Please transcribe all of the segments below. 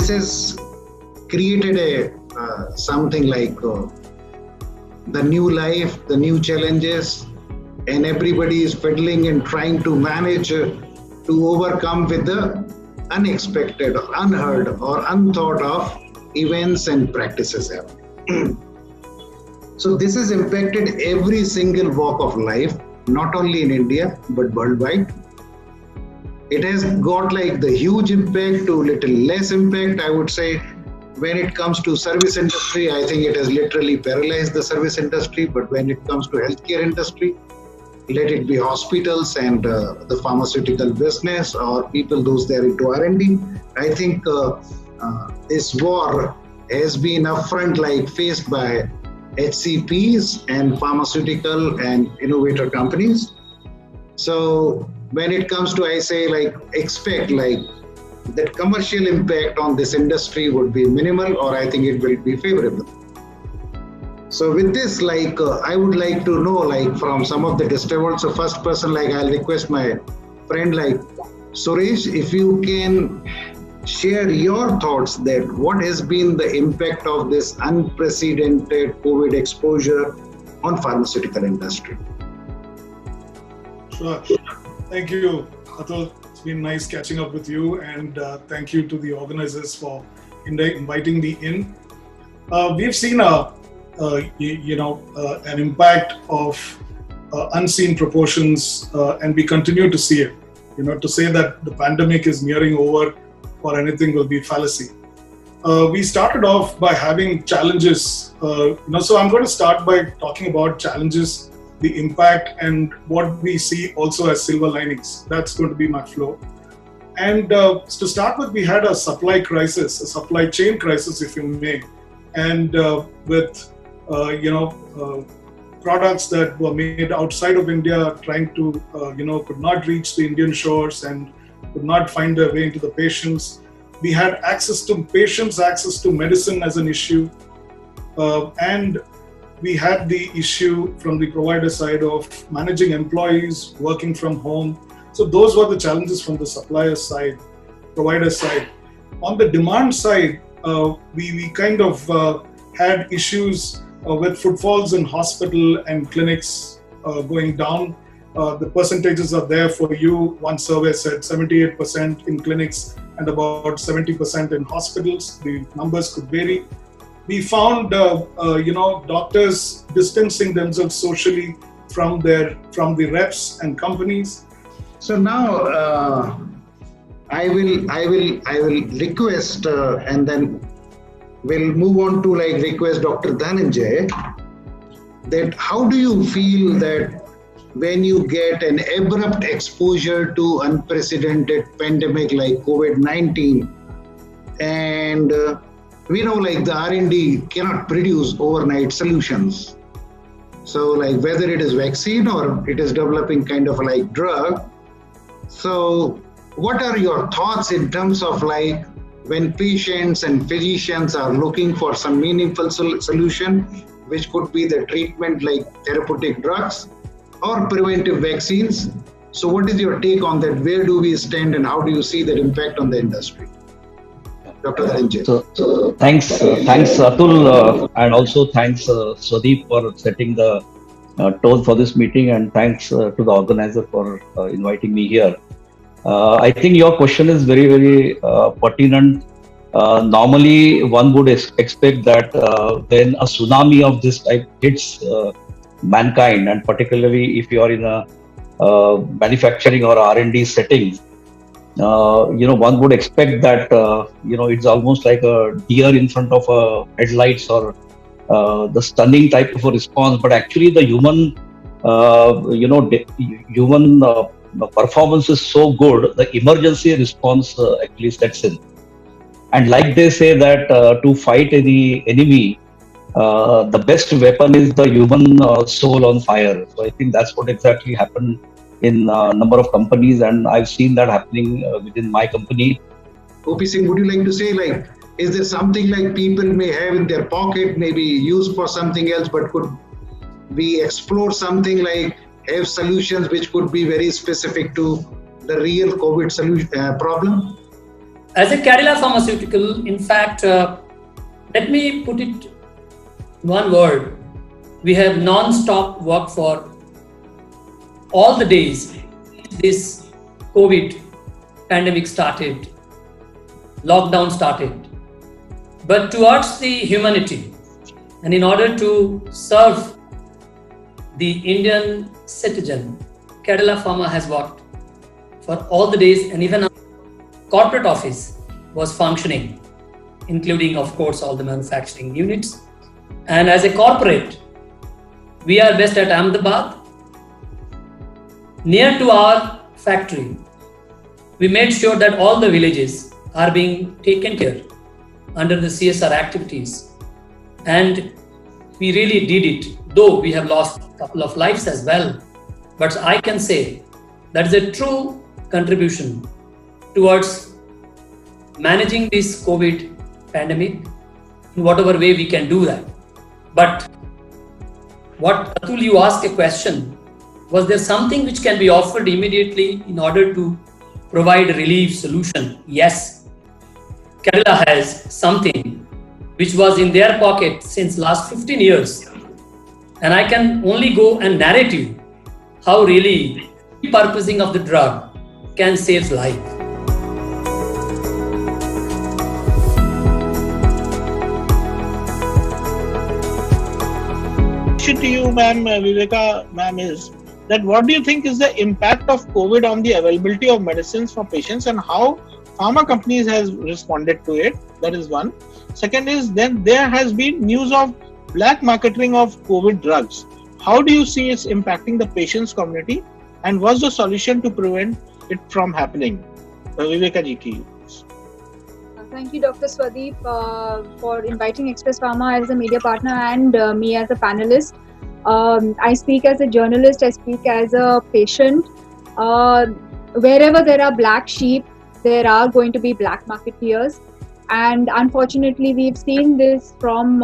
this has created a something like the new life, the new challenges, and everybody is fiddling and trying to manage to overcome with the unexpected, unheard, or unthought of events and practices happening. So this has impacted every single walk of life, not only in India but worldwide. It has got like the huge impact to little less impact. I would say when it comes to service industry, I think it has literally paralyzed the service industry. But when it comes to healthcare industry, let it be hospitals and the pharmaceutical business or people those there into R&D, I think this war has been upfront like faced by HCPs and pharmaceutical and innovator companies. So when it comes to, I say like expect like that commercial impact on this industry would be minimal, or I think it will be favorable. So with this, like I would like to know like from some of the distributors. So first person, like I'll request my friend like Suresh, if you can share your thoughts that what has been the impact of this unprecedented COVID exposure on pharmaceutical industry. Sure. Thank you, Atul. It's been nice catching up with you, and thank you to the organizers for inviting me in. We've seen an impact of unseen proportions, and we continue to see it. To say that the pandemic is nearing over or anything will be fallacy. We started off by having challenges. So I'm going to start by talking about challenges, the impact, and what we see also as silver linings. That's going to be my flow. And to start with, we had a supply crisis, a supply chain crisis, if you may, and with products that were made outside of India trying to, could not reach the Indian shores and could not find their way into the patients. We had access to medicine as an issue. And we had the issue from the provider side of managing employees, working from home. So those were the challenges from the supplier side, provider side. On the demand side, we kind of had issues with footfalls in hospital and clinics going down. The percentages are there for you. One survey said 78% in clinics and about 70% in hospitals. The numbers could vary. We found, doctors distancing themselves socially from the reps and companies. So now I will request and then we'll move on to like request Dr. Dhananjay that how do you feel that when you get an abrupt exposure to unprecedented pandemic like COVID-19 and we know like the R&D cannot produce overnight solutions. So like whether it is vaccine or it is developing kind of like drug. So what are your thoughts in terms of like when patients and physicians are looking for some meaningful solution, which could be the treatment like therapeutic drugs or preventive vaccines? So what is your take on that? Where do we stand and how do you see that impact on the industry? Dr. Dhananjay. So thanks Atul, and also thanks Swadeep for setting the tone for this meeting, and thanks to the organizer for inviting me here. I think your question is very, very pertinent. Normally, one would expect that when a tsunami of this type hits mankind, and particularly if you are in a manufacturing or R&D setting, one would expect that it's almost like a deer in front of headlights, or the stunning type of a response. But actually, the human performance is so good, the emergency response actually sets in. And like they say that to fight any enemy, the best weapon is the human soul on fire. So I think that's what exactly happened in a number of companies, and I've seen that happening within my company. OP Singh, would you like to say like, is there something like people may have in their pocket, maybe used for something else, but could we explore something like have solutions which could be very specific to the real COVID problem? As a Cadila Pharmaceutical, in fact, let me put it in one word. We have non-stop work for all the days this COVID pandemic started, lockdown started. But towards the humanity, and in order to serve the Indian citizen, Cadila Pharma has worked for all the days, and even our corporate office was functioning, including, of course, all the manufacturing units. And as a corporate, we are based at Ahmedabad, near to our factory. We made sure that all the villages are being taken care under the CSR activities. And we really did it, though we have lost a couple of lives as well. But I can say that is a true contribution towards managing this COVID pandemic in whatever way we can do that. But what, Atul, you asked a question, was there something which can be offered immediately in order to provide a relief solution? Yes. Kerala has something which was in their pocket since last 15 years. And I can only go and narrate you how really repurposing of the drug can save life. To you, ma'am, Viveka, ma'am, is that what do you think is the impact of COVID on the availability of medicines for patients and how pharma companies has responded to it? That is one. Second is then there has been news of black marketing of COVID drugs. How do you see it's impacting the patients community and what's the solution to prevent it from happening? Viveka ji, to you. Thank you, Dr. Swadeep, for inviting Express Pharma as a media partner and me as a panelist. I speak as a journalist, I speak as a patient. Wherever there are black sheep, there are going to be black marketeers. And unfortunately, we've seen this from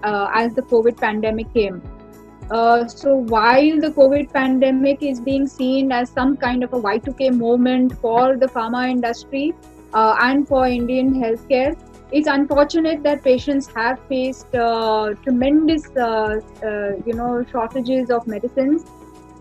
as the COVID pandemic came. So while the COVID pandemic is being seen as some kind of a Y2K moment for the pharma industry, and for Indian healthcare, it's unfortunate that patients have faced tremendous, shortages of medicines.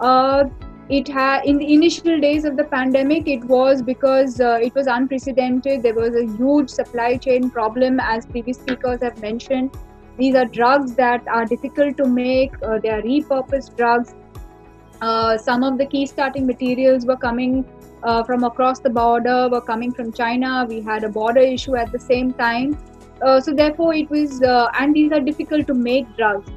In the initial days of the pandemic, it was because it was unprecedented. There was a huge supply chain problem, as previous speakers have mentioned. These are drugs that are difficult to make. They are repurposed drugs. Some of the key starting materials were coming from across the border, were coming from China. We had a border issue at the same time. So therefore it was, and these are difficult to make drugs.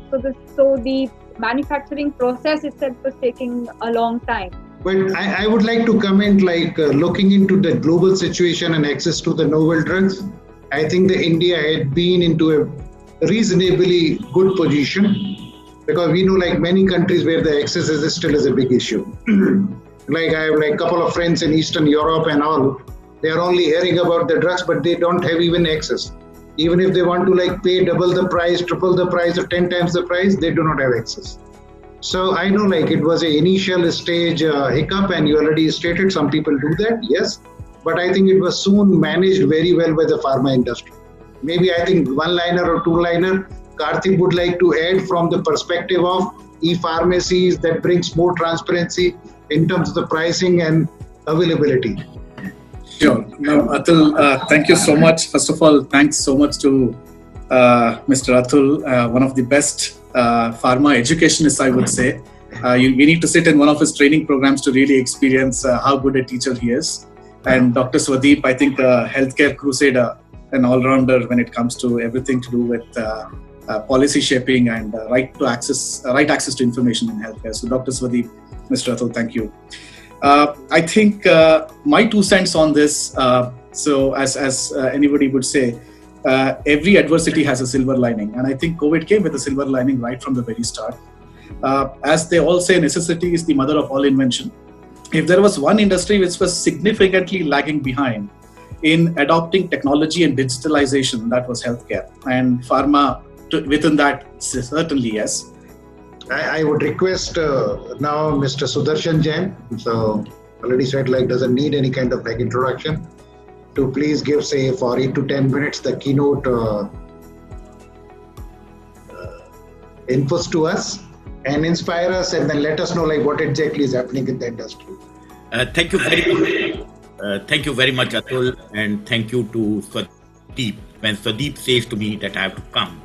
So the manufacturing process itself was taking a long time. But I would like to comment, looking into the global situation and access to the novel drugs, I think that India had been into a reasonably good position, because we know many countries where the access is still is a big issue. I have a couple of friends in Eastern Europe and all, they are only hearing about the drugs, but they don't have even access. Even if they want to pay double the price, triple the price, or 10 times the price, they do not have access. So I know it was an initial stage hiccup, and you already stated some people do that, yes. But I think it was soon managed very well by the pharma industry. Maybe I think one-liner or two-liner, Karthik would like to add from the perspective of e-pharmacies that brings more transparency in terms of the pricing and availability. Sure. Now, Atul, thank you so much. First of all, thanks so much to Mr. Atul, one of the best pharma educationists, I would say. We need to sit in one of his training programs to really experience how good a teacher he is. And Dr. Swadeep, I think a healthcare crusader, an all-rounder when it comes to everything to do with policy shaping and right access to information in healthcare. So Dr. Swadeep, Mr. Atul, thank you. I think my 2 cents on this, so as anybody would say, every adversity has a silver lining. And I think COVID came with a silver lining right from the very start. As they all say, necessity is the mother of all invention. If there was one industry which was significantly lagging behind in adopting technology and digitalization, that was healthcare. And pharma, within that, certainly yes. I would request now Mr. Sudarshan Jain. So already said doesn't need any kind of introduction. to please give, say, for 8 to 10 minutes the keynote inputs to us and inspire us, and then let us know like what exactly is happening in the industry. Thank you very much. Thank you very much, Atul, and thank you to Swadeep. When Swadeep says to me that I have to come,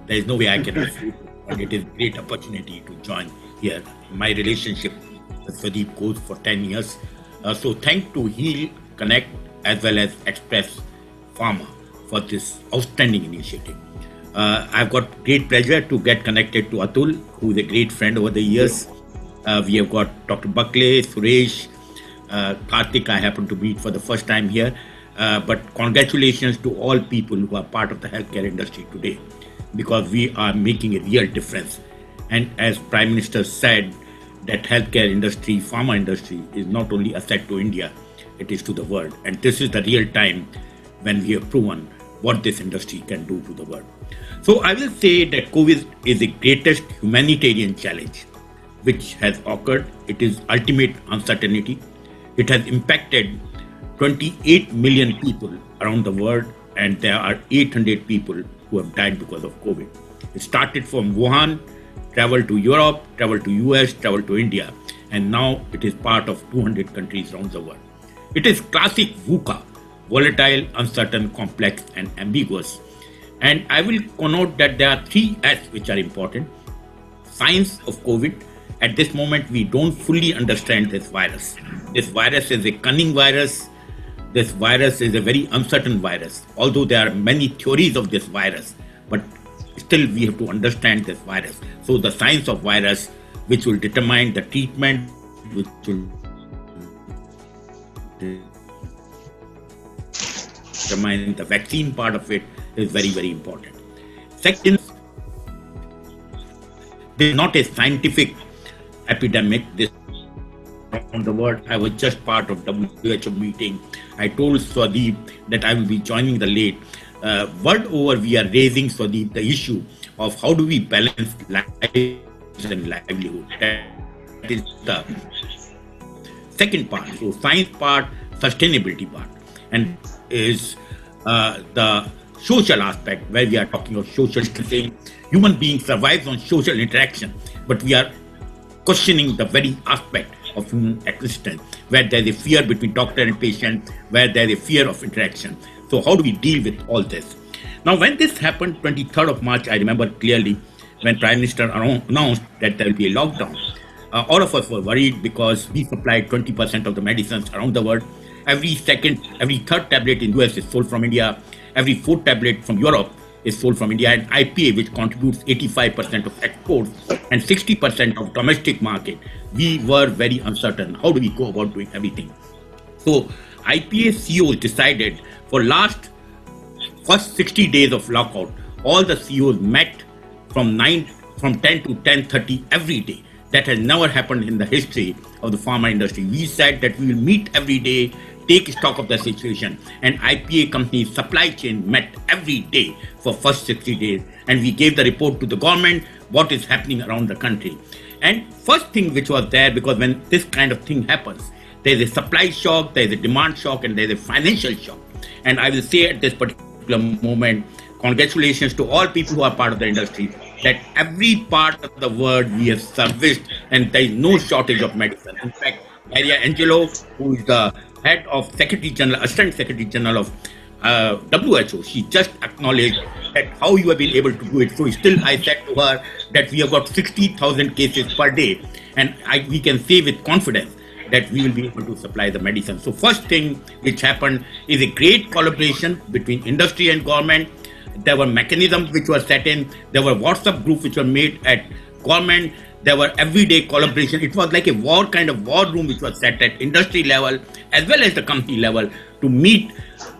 there is no way I can refuse, and it is a great opportunity to join here. My relationship with Swadeep goes for 10 years. So thank to Heal, Connect, as well as Express Pharma for this outstanding initiative. I've got great pleasure to get connected to Atul, who is a great friend over the years. We have got Dr. Buckley, Suresh, Karthik I happened to meet for the first time here. But congratulations to all people who are part of the healthcare industry today, because we are making a real difference. And as Prime Minister said, that healthcare industry, pharma industry is not only a asset to India, it is to the world. And this is the real time when we have proven what this industry can do to the world. So I will say that COVID is the greatest humanitarian challenge which has occurred. It is ultimate uncertainty. It has impacted 28 million people around the world, and there are 800 people who have died because of COVID. It started from Wuhan, traveled to Europe, traveled to US, traveled to India, and now it is part of 200 countries around the world. It is classic VUCA, volatile, uncertain, complex, and ambiguous. And I will connote that there are 3 S which are important. Science of COVID. At this moment, we don't fully understand this virus. This virus is a cunning virus. This virus is a very uncertain virus. Although there are many theories of this virus, but still we have to understand this virus. So the science of virus, which will determine the treatment, which will determine the vaccine part of it, is very, very important. Second, this is not a scientific epidemic. This around the world. I was just part of WHO meeting. I told Swadeep that I will be joining the late. World over, we are raising, Swadeep, the issue of how do we balance lives and livelihood. That is the second part. So science part, sustainability part, and is the social aspect where we are talking of social distancing. Human being survives on social interaction, but we are questioning the very aspect of human existence, where there is a fear between doctor and patient, where there is a fear of interaction. So how do we deal with all this? Now, when this happened, 23rd of March, I remember clearly when Prime Minister announced that there will be a lockdown. All of us were worried because we supplied 20% of the medicines around the world. Every third tablet in US is sold from India. Every fourth tablet from Europe is sold from India, and IPA, which contributes 85% of exports and 60% of domestic market, we were very uncertain. How do we go about doing everything? So IPA CEOs decided for first 60 days of lockout, all the CEOs met from 10 to 10:30 every day. That has never happened in the history of the pharma industry. We said that we will meet every day, take stock of the situation, and IPA company's supply chain met every day for first 60 days, and we gave the report to the government what is happening around the country. And first thing which was there, because when this kind of thing happens, there is a supply shock, there is a demand shock, and there is a financial shock. And I will say at this particular moment, congratulations to all people who are part of the industry, that every part of the world we have serviced, and there is no shortage of medicine. In fact, Maria Angelo, who is the head of Assistant Secretary General of WHO, she just acknowledged that how you have been able to do it. So still I said to her that we have got 60,000 cases per day, and we can say with confidence that we will be able to supply the medicine. So first thing which happened is a great collaboration between industry and government. There were mechanisms which were set in. There were WhatsApp groups which were made at government. There were everyday collaboration. It was like a war room which was set at industry level as well as the company level to meet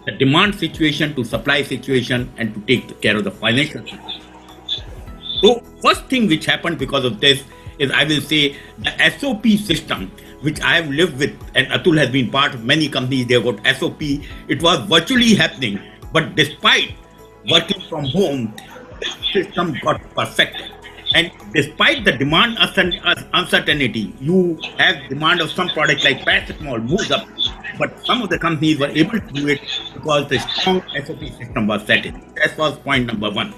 the demand situation, to supply situation, and to take care of the financial situation. So first thing which happened because of this is, I will say, the SOP system, which I have lived with, and Atul has been part of many companies, they have got SOP. It was virtually happening, but despite working from home, the system got perfected. And despite the demand uncertainty, you have demand of some products like paracetamol moves up, but some of the companies were able to do it because the strong SOP system was set in. That was point number one.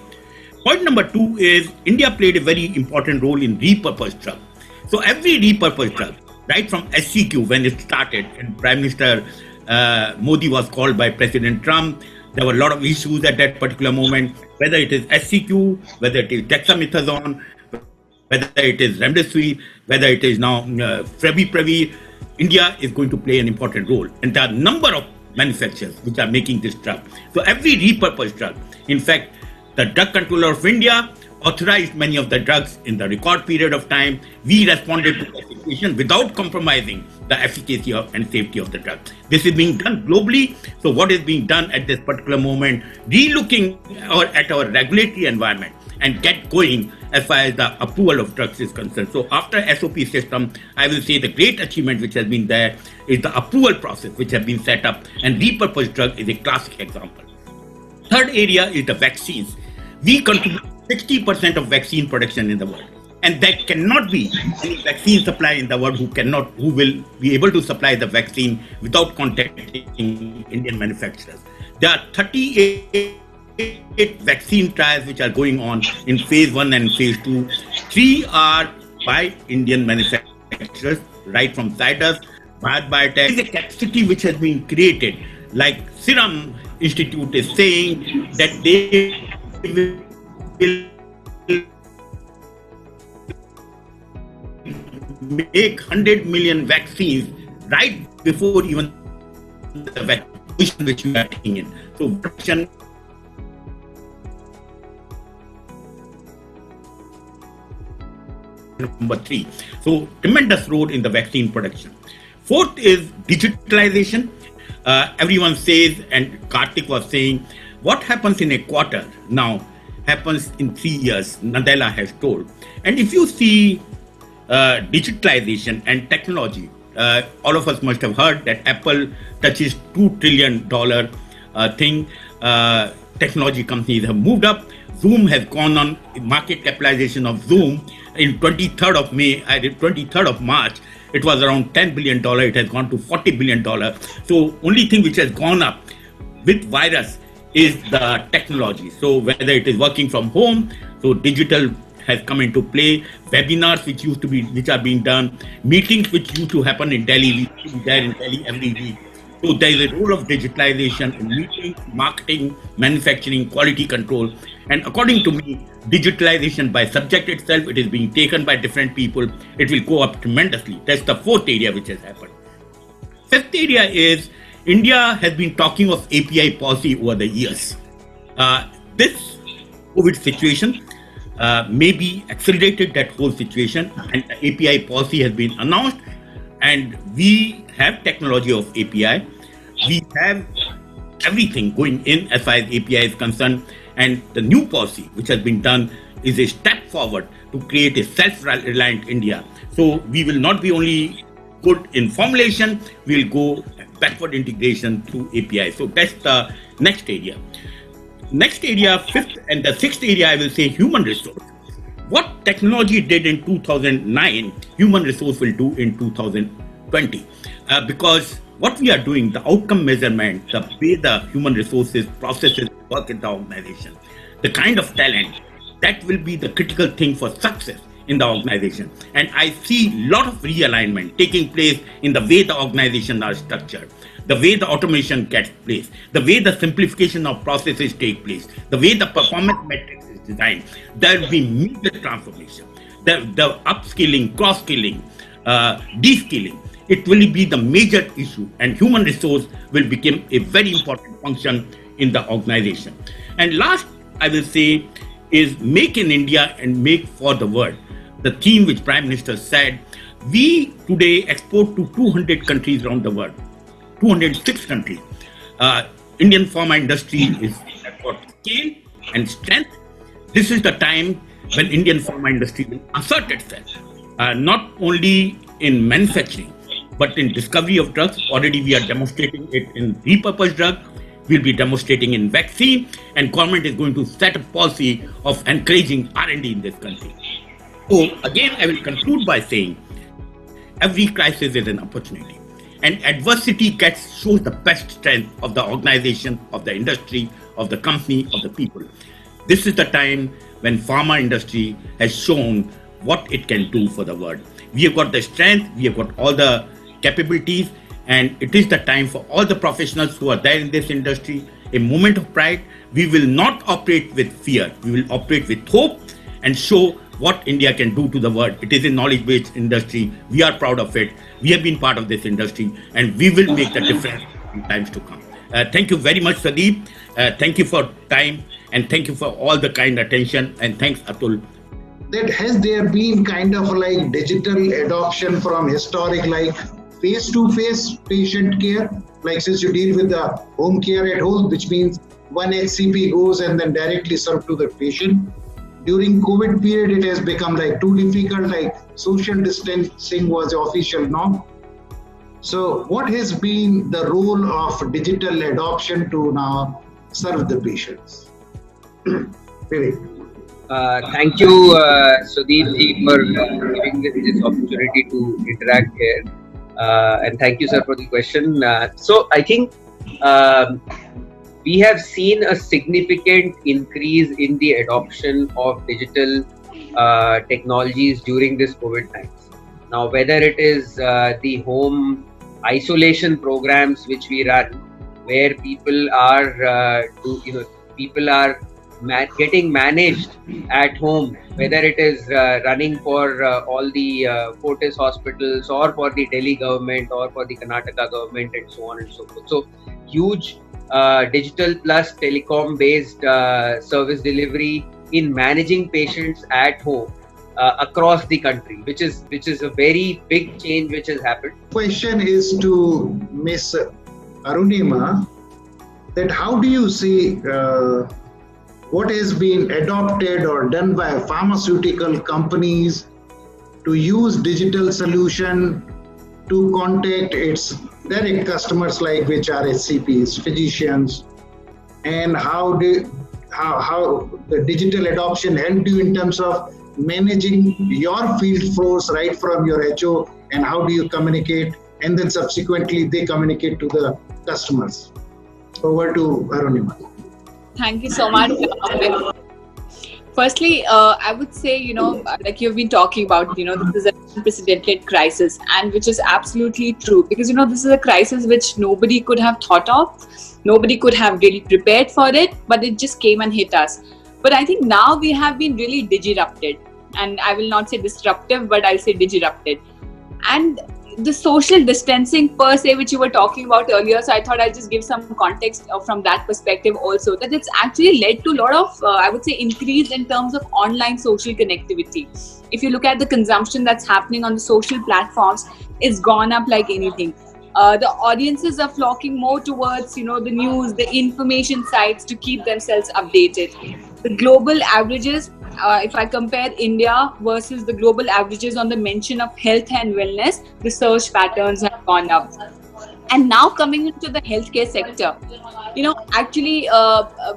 Point number two is India played a very important role in repurposed drugs. So every repurposed drug, right from SCQ when it started, and Prime Minister Modi was called by President Trump, there were a lot of issues at that particular moment, whether it is SCQ, whether it is dexamethasone, whether it is remdesivir, whether it is now Favipiravir. India is going to play an important role. And there are a number of manufacturers which are making this drug. So every repurposed drug, in fact, the Drug Controller of India authorized many of the drugs in the record period of time. We responded to the situation without compromising the efficacy and safety of the drug. This is being done globally. So what is being done at this particular moment, relooking at our regulatory environment and get going as far as the approval of drugs is concerned. So after SOP system, I will say the great achievement which has been there is the approval process which has been set up, and repurposed drug is a classic example. Third area is the vaccines. We contribute 60% of vaccine production in the world. And there cannot be any vaccine supply in the world who will be able to supply the vaccine without contacting Indian manufacturers. There are 38 vaccine trials which are going on in phase 1 and phase 2. 3 are by Indian manufacturers, right from Zydus, Bharat Biotech. There is a capacity which has been created, like Serum Institute is saying that they will make 100 million vaccines right before even the vaccination which we are taking in. So production number 3. So tremendous role in the vaccine production. Fourth is digitalization. Everyone says, and Karthik was saying, what happens in a quarter now happens in 3 years, Nadella has told. And if you see digitalization and technology, all of us must have heard that Apple touches $2 trillion thing. Technology companies have moved up. Zoom has gone on market capitalization of Zoom in 23rd of March. It was around $10 billion. It has gone to $40 billion. So only thing which has gone up with virus is the technology. So whether it is working from home, so digital has come into play, webinars which are being done, meetings which used to happen in Delhi, we used to be there in Delhi every week. So there is a role of digitalization in meetings, marketing, manufacturing, quality control. And according to me, digitalization by subject itself, it is being taken by different people. It will go up tremendously. That's the fourth area which has happened. Fifth area is India has been talking of API policy over the years. This COVID situation maybe accelerated that whole situation, and the API policy has been announced, and we have technology of API. We have everything going in as far as API is concerned, and the new policy which has been done is a step forward to create a self-reliant India. So we will not be only good in formulation, we will go backward integration through API. So that's the next area. Next area, fifth and the sixth area, I will say human resource. What technology did in 2009, human resource will do in 2020. Because what we are doing, the outcome measurement, the way the human resources processes work in the organization, the kind of talent, that will be the critical thing for success in the organization. And I see a lot of realignment taking place in the way the organizations are structured, the way the automation gets place, the way the simplification of processes take place, the way the performance metrics is designed. There will be major transformation. The upskilling, cross-skilling, de-skilling, it will be the major issue, and human resource will become a very important function in the organization. And last, I will say, is make in India and make for the world. The theme which Prime Minister said, we today export to 200 countries around the world, 206 countries. Indian pharma industry is at scale and strength. This is the time when Indian pharma industry will assert itself, not only in manufacturing, but in discovery of drugs. Already we are demonstrating it in repurposed drug. We'll be demonstrating in vaccine, and government is going to set a policy of encouraging R&D in this country. So again, I will conclude by saying every crisis is an opportunity, and adversity shows the best strength of the organization, of the industry, of the company, of the people. This is the time when pharma industry has shown what it can do for the world. We have got the strength, we have got all the capabilities, and it is the time for all the professionals who are there in this industry, a moment of pride. We will not operate with fear, we will operate with hope and show what India can do to the world. It is a knowledge-based industry. We are proud of it. We have been part of this industry, and we will make the difference in times to come. Thank you very much, Swadeep. Thank you for time, and thank you for all the kind attention. And thanks, Atul. That has there been kind of like digital adoption from historic like face-to-face patient care? Like since you deal with the home care at home, which means one HCP goes and then directly served to the patient. During COVID period, it has become like too difficult, like social distancing was the official norm. So what has been the role of digital adoption to now serve the patients? Vivek. Thank you, Sudeep ji, for giving this opportunity to interact here. And thank you, sir, for the question. So I think we have seen a significant increase in the adoption of digital technologies during this COVID times. Now, whether it is the home isolation programs which we run, where people are getting managed at home, whether it is running for all the Fortis hospitals or for the Delhi government or for the Karnataka government and so on and so forth. So huge digital plus telecom based service delivery in managing patients at home across the country, which is a very big change which has happened. Question is to Miss Arunima, that how do you see what has been adopted or done by pharmaceutical companies to use digital solution to contact its direct customers, like which are HCPs, physicians, and how the digital adoption helped you in terms of managing your field force right from your HO, and how do you communicate, and then subsequently they communicate to the customers. Over to Arunima. Thank you so much. Firstly, I would say, like you've been talking about, this is an unprecedented crisis, and which is absolutely true, because, this is a crisis which nobody could have thought of. Nobody could have really prepared for it, but it just came and hit us. But I think now we have been really digirupted, and I will not say disruptive, but I'll say digirupted. And the social distancing per se, which you were talking about earlier, so I thought I'd just give some context from that perspective also, that it's actually led to a lot of, I would say, increase in terms of online social connectivity. If you look at the consumption that's happening on the social platforms, it's gone up like anything. The audiences are flocking more towards, the news, the information sites to keep themselves updated. The global averages, if I compare India versus the global averages on the mention of health and wellness, the search patterns have gone up. And now coming into the healthcare sector, actually,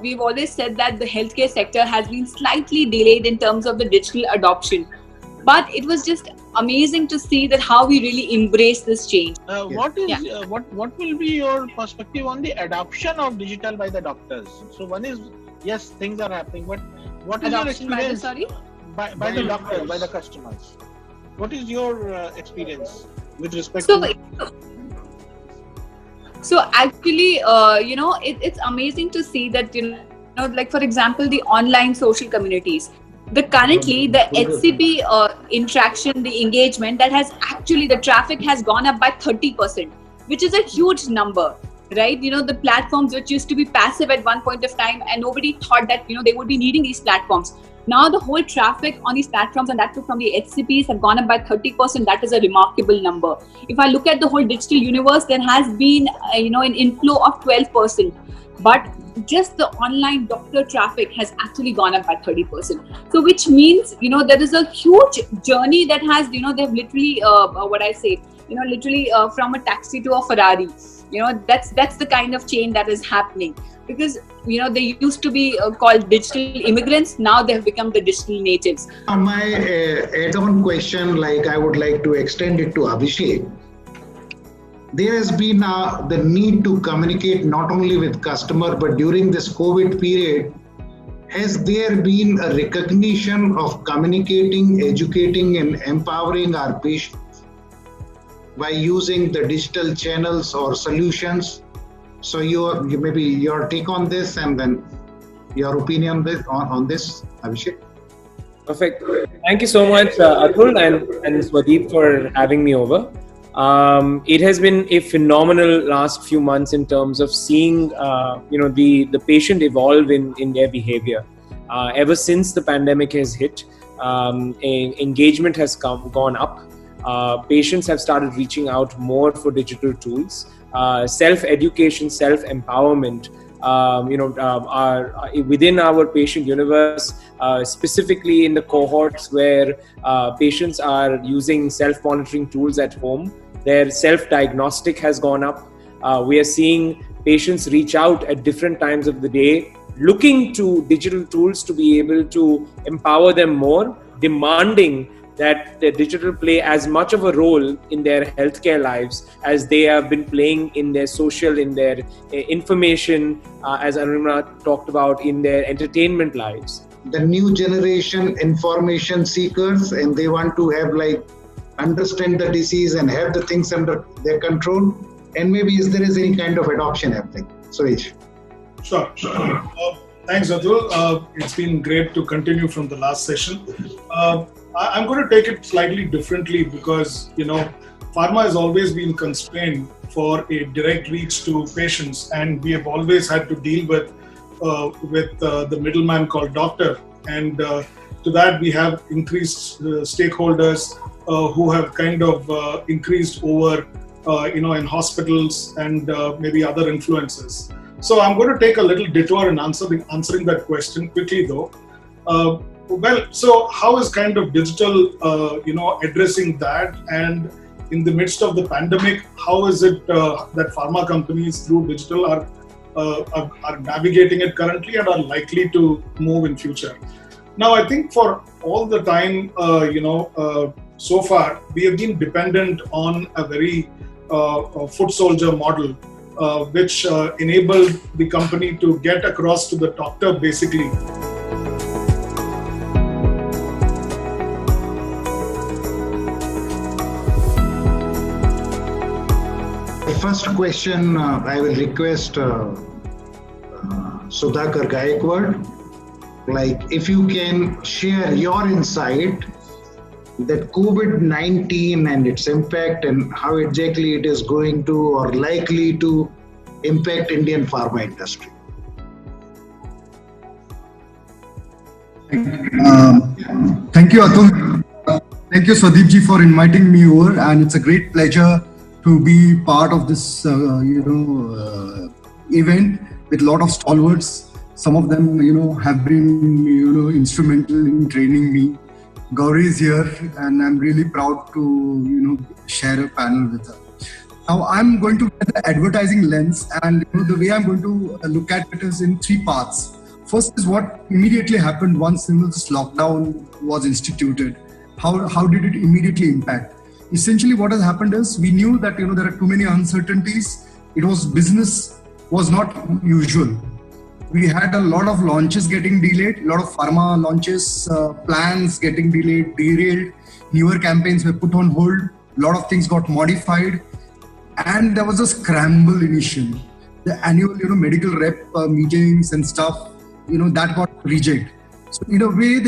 we've always said that the healthcare sector has been slightly delayed in terms of the digital adoption. But it was just amazing to see that how we really embrace this change. What will be your perspective on the adoption of digital by the doctors? So one is, yes, things are happening, but what is your experience by the doctors, by the customers? What is your experience with respect to? So actually, it's amazing to see that, like for example, the online social communities. Currently, the HCP interaction, the engagement, that has actually, the traffic has gone up by 30%, which is a huge number, right? The platforms which used to be passive at one point of time, and nobody thought that, they would be needing these platforms. Now the whole traffic on these platforms, and that too from the HCPs, have gone up by 30%. That is a remarkable number. If I look at the whole digital universe, there has been, an inflow of 12%. But just the online doctor traffic has actually gone up by 30%. So which means, there is a huge journey that has, they've literally, from a taxi to a Ferrari. That's the kind of change that is happening. Because they used to be called digital immigrants. Now they have become the digital natives. My add-on question, like I would like to extend it to Abhishek. There has been the need to communicate not only with customer, but during this COVID period, has there been a recognition of communicating, educating, and empowering our patients by using the digital channels or solutions? So you maybe your take on this, and then your opinion on this, Abhishek. Perfect. Thank you so much, Atul and Swadeep, for having me over. It has been a phenomenal last few months in terms of seeing the patient evolve in their behavior. Ever since the pandemic has hit, engagement has gone up. Patients have started reaching out more for digital tools. Self-education, self-empowerment, within our patient universe, specifically in the cohorts where patients are using self-monitoring tools at home, their self-diagnostic has gone up. We are seeing patients reach out at different times of the day, looking to digital tools to be able to empower them more, demanding that the digital play as much of a role in their healthcare lives as they have been playing in their social, in their information, as Aruna talked about, in their entertainment lives. The new generation information seekers, and they want to have understand the disease and have the things under their control. And maybe is there any kind of adoption happening? Suresh. Sure. Thanks, Atul. It's been great to continue from the last session. I'm going to take it slightly differently because, pharma has always been constrained for a direct reach to patients, and we have always had to deal with the middleman called doctor. And to that, we have increased stakeholders who have kind of increased over, in hospitals and maybe other influences. So I'm going to take a little detour in answering that question quickly, though. So how is kind of digital, addressing that? And in the midst of the pandemic, how is it that pharma companies through digital are navigating it currently and are likely to move in future? Now, I think for all the time, so far, we have been dependent on a very foot soldier model, which enabled the company to get across to the doctor basically. First question, I will request Sudhakar Gaikwad, if you can share your insight that COVID-19 and its impact and how exactly it is going to or likely to impact Indian pharma industry. Thank you, Atul. Thank you, Swadeep ji, for inviting me over, and it's a great pleasure to be part of this, event with a lot of stalwarts. Some of them, have been, instrumental in training me. Gauri is here, and I'm really proud to, share a panel with her. Now, I'm going to get the advertising lens, and the way I'm going to look at it is in three parts. First is what immediately happened once this lockdown was instituted. How did it immediately impact? Essentially, what has happened is we knew that there are too many uncertainties. Business was not usual. We had a lot of launches getting delayed, a lot of pharma launches, plans getting delayed, derailed. Newer campaigns were put on hold. A lot of things got modified, and there was a scramble initially. The annual, medical rep meetings and stuff, that got rejected. So in a way,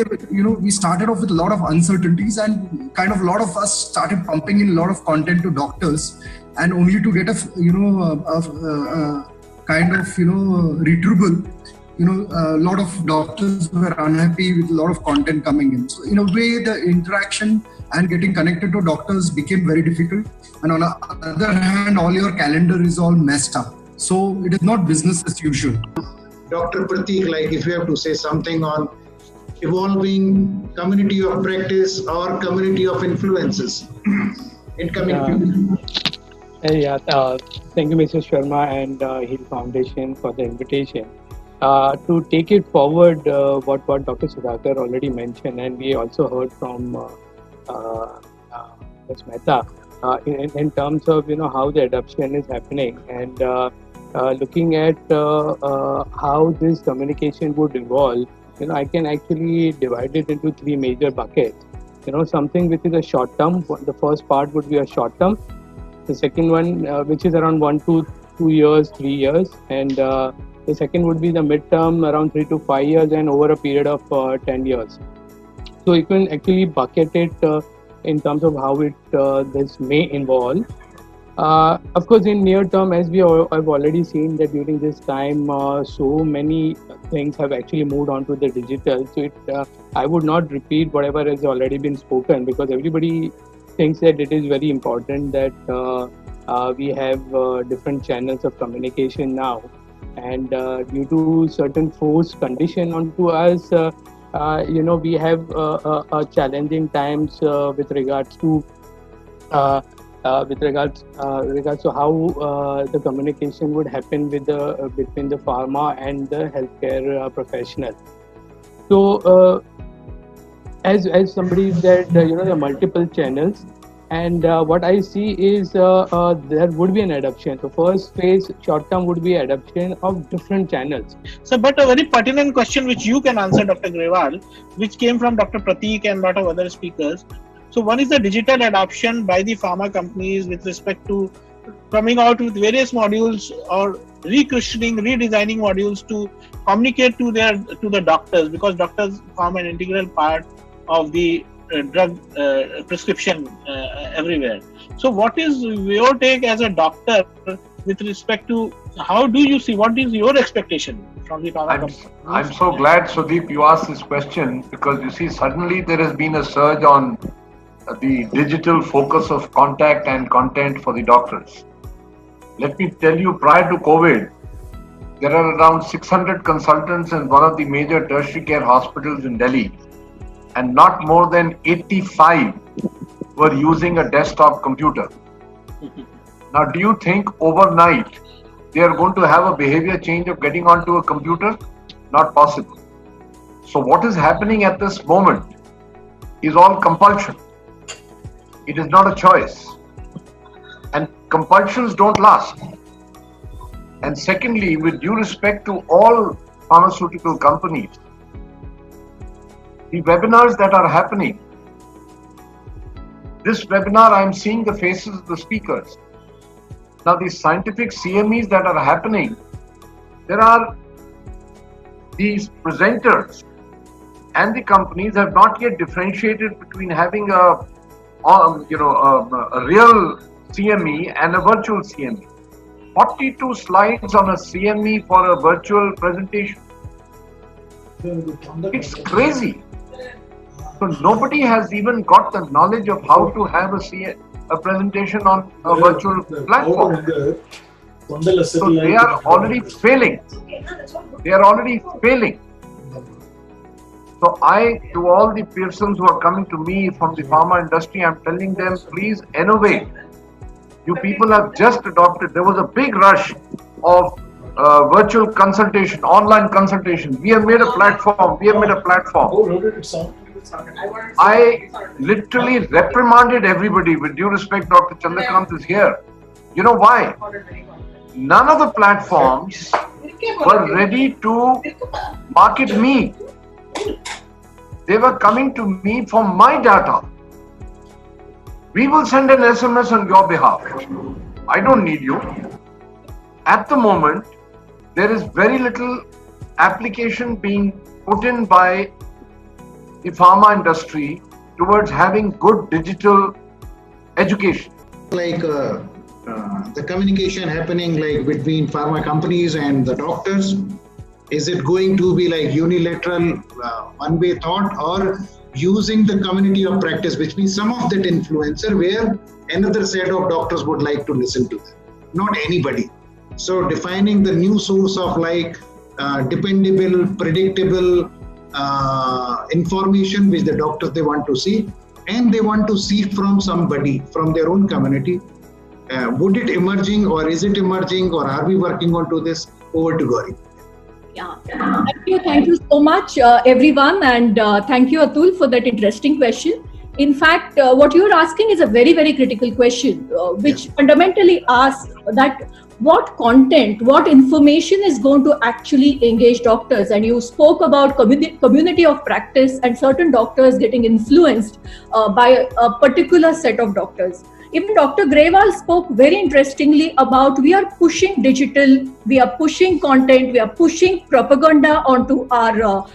we started off with a lot of uncertainties, and kind of a lot of us started pumping in a lot of content to doctors, and only to get retrieval. A lot of doctors were unhappy with a lot of content coming in. So in a way, the interaction and getting connected to doctors became very difficult. And on the other hand, all your calendar is all messed up. So it is not business as usual. Dr. Pratik, if you have to say something on evolving community of practice or community of influences in coming future. Thank you, Mr. Sharma and Hill Foundation for the invitation. to take it forward, what Dr. Sudhakar already mentioned, and we also heard from Ms. Mehta, in terms of how the adoption is happening, and looking at how this communication would evolve. I can actually divide it into three major buckets. Something which is a short term. The first part would be a short term. The second one, which is around 1 to 2 years, 3 years, and the second would be the midterm, around 3 to 5 years, and over a period of 10 years. So you can actually bucket it in terms of how this may involve. Of course, in near term, as we have already seen that during this time, so many things have actually moved on to the digital. So I would not repeat whatever has already been spoken, because everybody thinks that it is very important that we have different channels of communication now. And due to certain forced condition onto us, we have challenging times with regards to how the communication would happen between the pharma and the healthcare professional. So as somebody said, there are multiple channels, and what I see is there would be an adoption. So first phase, short term, would be adoption of different channels. So, but a very pertinent question which you can answer, Dr. Grewal, which came from Dr. Prateek and a lot of other speakers. So one is the digital adoption by the pharma companies with respect to coming out with various modules or redesigning modules to communicate to the doctors, because doctors form an integral part of the drug prescription everywhere. So what is your take as a doctor with respect to how do you see, what is your expectation from the pharma company? I'm so glad, Sudeep, you asked this question, because you see, suddenly there has been a surge on the digital focus of contact and content for the doctors. Let me tell you, prior to COVID, there are around 600 consultants in one of the major tertiary care hospitals in Delhi, and not more than 85 were using a desktop computer. Now, do you think overnight they are going to have a behavior change of getting onto a computer? Not possible. So what is happening at this moment is all compulsion. It is not a choice. And compulsions don't last. And secondly, with due respect to all pharmaceutical companies, the webinars that are happening, this webinar, I'm seeing the faces of the speakers. Now, these scientific CMEs that are happening, there are these presenters, and the companies have not yet differentiated between having a real CME and a virtual CME. 42 slides on a CME for a virtual presentation. It's crazy. So nobody has even got the knowledge of how to have a presentation on a virtual platform. So they are already failing. So to all the persons who are coming to me from the pharma industry, I'm telling them, please innovate. You people have just adopted, there was a big rush of virtual consultation, online consultation. We have made a platform. How did it sound? I literally reprimanded everybody. With due respect, Dr. Chandrakant is here. You know why? None of the platforms were ready to market me. They were coming to me for my data. We will send an SMS on your behalf. I don't need you. At the moment, there is very little application being put in by the pharma industry towards having good digital education. Like the communication happening like between pharma companies and the doctors, is it going to be like unilateral one-way thought, or using the community of practice, which means some of that influencer where another set of doctors would like to listen to them, not anybody. So defining the new source of like dependable, predictable information which the doctors they want to see, and they want to see from somebody from their own community. Would it emerging, or is it emerging, or are we working on to this? Over to Gauri. Yeah, Thank you so much, everyone, and thank you, Atul, for that interesting question. In fact, what you're asking is a very, very critical question, which fundamentally asks that what content, what information is going to actually engage doctors. And you spoke about community of practice and certain doctors getting influenced by a particular set of doctors. Even Dr. Grewal spoke very interestingly about we are pushing digital, we are pushing content, we are pushing propaganda onto our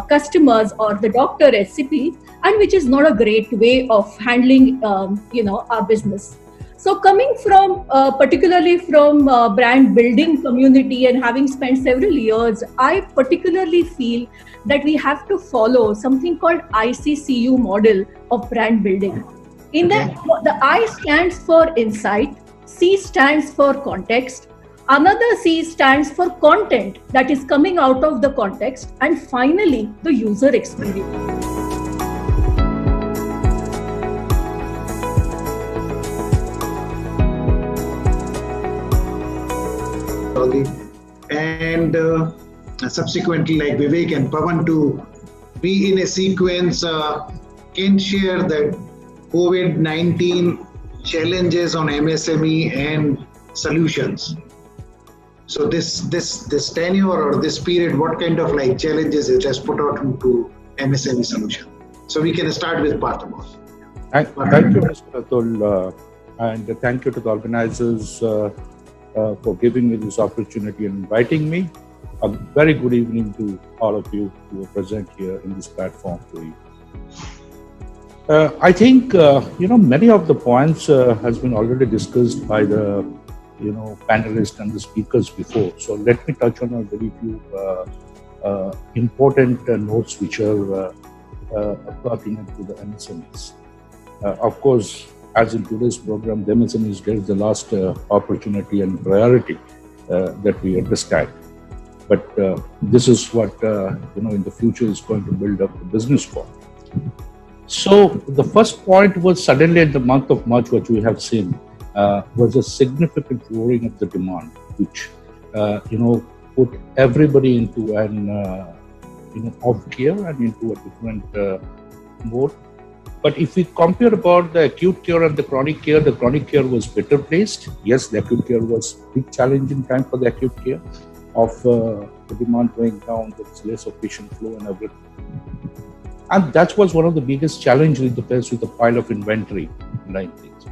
customers or the doctor SCP, and which is not a great way of handling, our business. So coming from, particularly from brand building community and having spent several years, I particularly feel that we have to follow something called ICCU model of brand building. In that, the I stands for insight, C stands for context, another C stands for content that is coming out of the context, and finally, the user experience. And subsequently, like Vivek and Pawan, to be in a sequence, can share that COVID-19 challenges on MSME and solutions. So this tenure or this period, what kind of like challenges it has put out into MSME solution? So we can start with Partha. Thank you, Mr. Atul, and thank you to the organizers for giving me this opportunity and inviting me. A very good evening to all of you who are present here in this platform today. I think many of the points has been already discussed by the panelists and the speakers before. So let me touch on a very few important notes which are pertinent to the MSMEs. Of course, as in today's program, the MSMEs get the last opportunity and priority that we understand. But this is what in the future is going to build up the business for. So the first point was suddenly in the month of March, what we have seen was a significant lowering of the demand, which put everybody into an off gear and into a different mode. But if we compare about the acute care and the chronic care was better placed. Yes, the acute care was big challenging time for the acute care of the demand going down. There's less of patient flow and everything. And that was one of the biggest challenges in the place with the pile of inventory like things.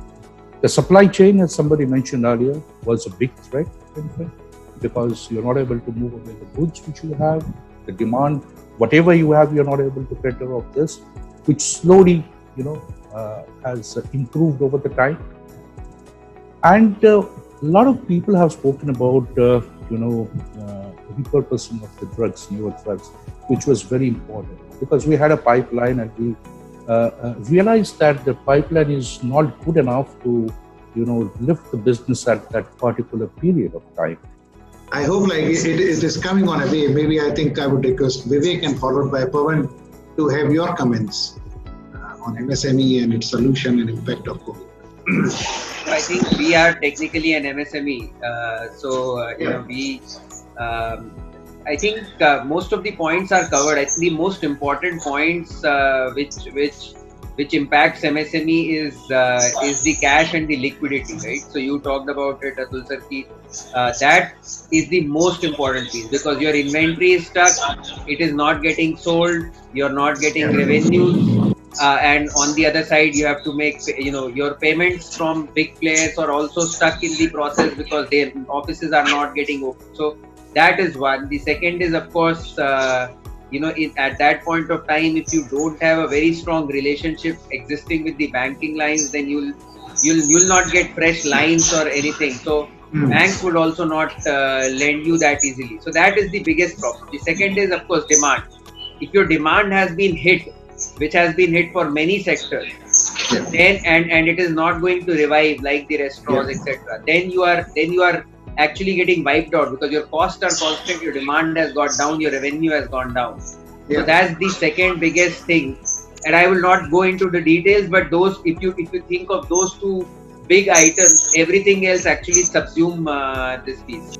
The supply chain, as somebody mentioned earlier, was a big threat because you're not able to move away the goods which you have, the demand, whatever you have, you're not able to cater of this, which slowly, has improved over the time. And a lot of people have spoken about, repurposing of the drugs, newer drugs, which was very important because we had a pipeline and we realized that the pipeline is not good enough to, lift the business at that particular period of time. I hope it is coming on a way. Maybe I think I would request Vivek and followed by Pawan to have your comments on MSME and its solution and impact of COVID. I think we are technically an MSME, I think most of the points are covered. I think the most important points which impacts MSME is the cash and the liquidity, right? So you talked about it, Atul sir, that is the most important piece because your inventory is stuck, it is not getting sold, you're not getting revenues, and on the other side you have to make your payments from big players are also stuck in the process because their offices are not getting open. So that is one. The second is, of course, at that point of time, if you don't have a very strong relationship existing with the banking lines, then you'll not get fresh lines or anything. So banks would also not lend you that easily. So that is the biggest problem. The second is, of course, demand. If your demand has been hit, which has been hit for many sectors, then and it is not going to revive like the restaurants, etc. Then you are actually getting wiped out because your costs are constant, your demand has got down, your revenue has gone down. So that's the second biggest thing. And I will not go into the details, but those, if you think of those two big items, everything else actually subsume this piece.